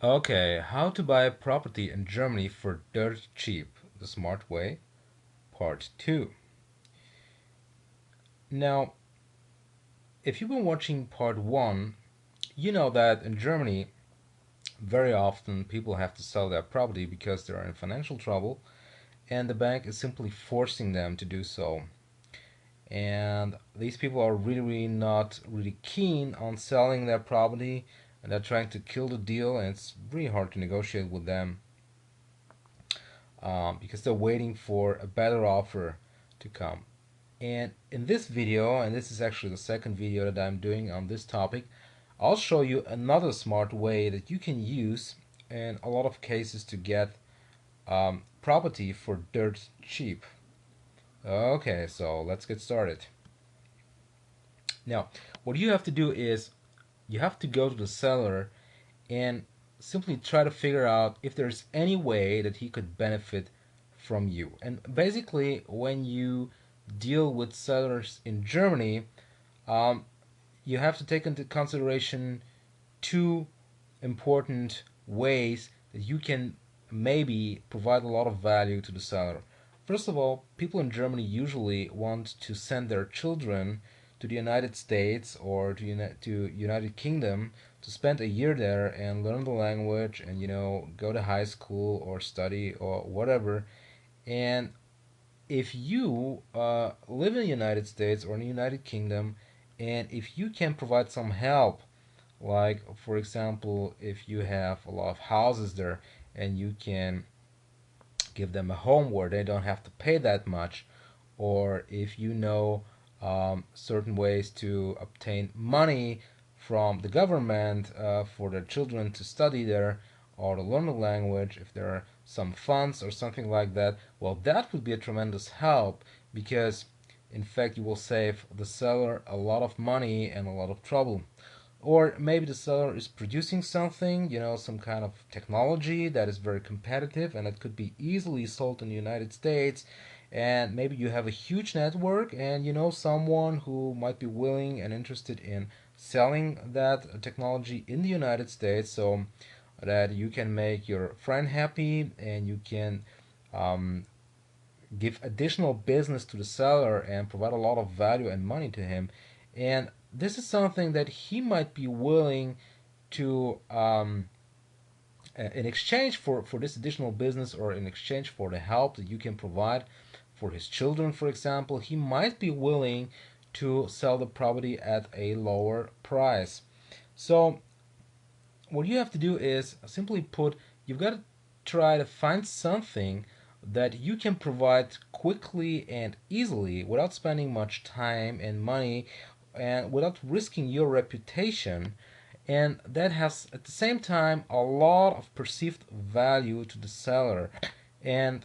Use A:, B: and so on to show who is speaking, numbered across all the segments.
A: Okay, how to buy a property in Germany for dirt cheap, the smart way, part 2. Now, if you've been watching part 1, you know that in Germany, very often people have to sell their property because they're in financial trouble and the bank is simply forcing them to do so. And these people are really not really keen on selling their property and they're trying to kill the deal, and it's really hard to negotiate with them because they're waiting for a better offer to come. And in this video, and this is actually the second video that I'm doing on this topic, I'll show you another smart way that you can use in a lot of cases to get property for dirt cheap. Okay, so let's get started. Now, what you have to do is you have to go to the seller and simply try to figure out if there's any way that he could benefit from you. And basically, when you deal with sellers in Germany, um, you have to take into consideration two important ways that you can maybe provide a lot of value to the seller. First of all, people in Germany usually want to send their children to the United States or to United Kingdom to spend a year there and learn the language and go to high school or study or whatever. And if you live in the United States or in the United Kingdom, and if you can provide some help, like for example, if you have a lot of houses there and you can give them a home where they don't have to pay that much, or if you know certain ways to obtain money from the government for their children to study there or to learn the language, if there are some funds or something like that, well, that would be a tremendous help because, in fact, you will save the seller a lot of money and a lot of trouble. Or maybe the seller is producing something, some kind of technology that is very competitive and it could be easily sold in the United States. And maybe you have a huge network and you know someone who might be willing and interested in selling that technology in the United States so that you can make your friend happy and you can um, give additional business to the seller and provide a lot of value and money to him. And this is something that he might be willing to, in exchange for this additional business or in exchange for the help that you can provide for his children, for example, he might be willing to sell the property at a lower price. So what you have to do is simply put, you've got to try to find something that you can provide quickly and easily without spending much time and money and without risking your reputation, and that has at the same time a lot of perceived value to the seller and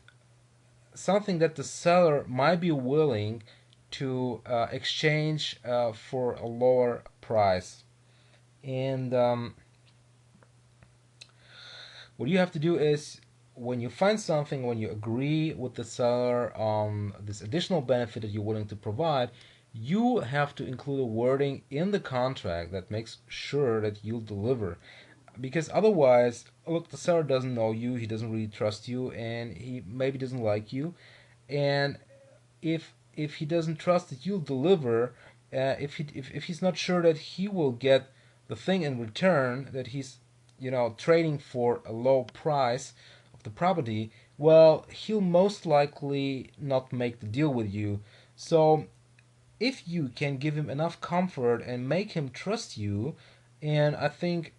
A: something that the seller might be willing to exchange for a lower price. And what you have to do is when you find something, when you agree with the seller on this additional benefit that you're willing to provide, you have to include a wording in the contract that makes sure that you'll deliver. Because otherwise, look, the seller doesn't know you, he doesn't really trust you, and he maybe doesn't like you. And if he doesn't trust that you'll deliver, if he's not sure that he will get the thing in return, that he's trading for a low price of the property, well, he'll most likely not make the deal with you. So if you can give him enough comfort and make him trust you, and I think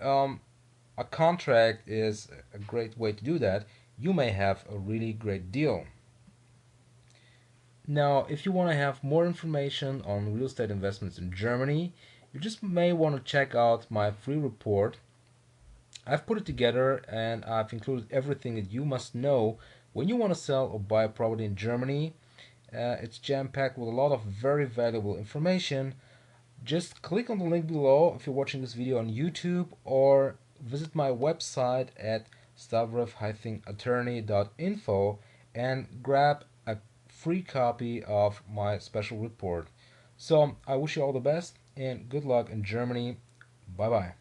A: a contract is a great way to do that, you may have a really great deal. Now, if you want to have more information on real estate investments in Germany, you just may want to check out my free report. I've put it together and I've included everything that you must know when you want to sell or buy a property in Germany. It's jam-packed with a lot of very valuable information. Just click on the link below if you're watching this video on YouTube, or visit my website at stavrev-attorney.info and grab a free copy of my special report. So I wish you all the best and good luck in Germany. Bye bye.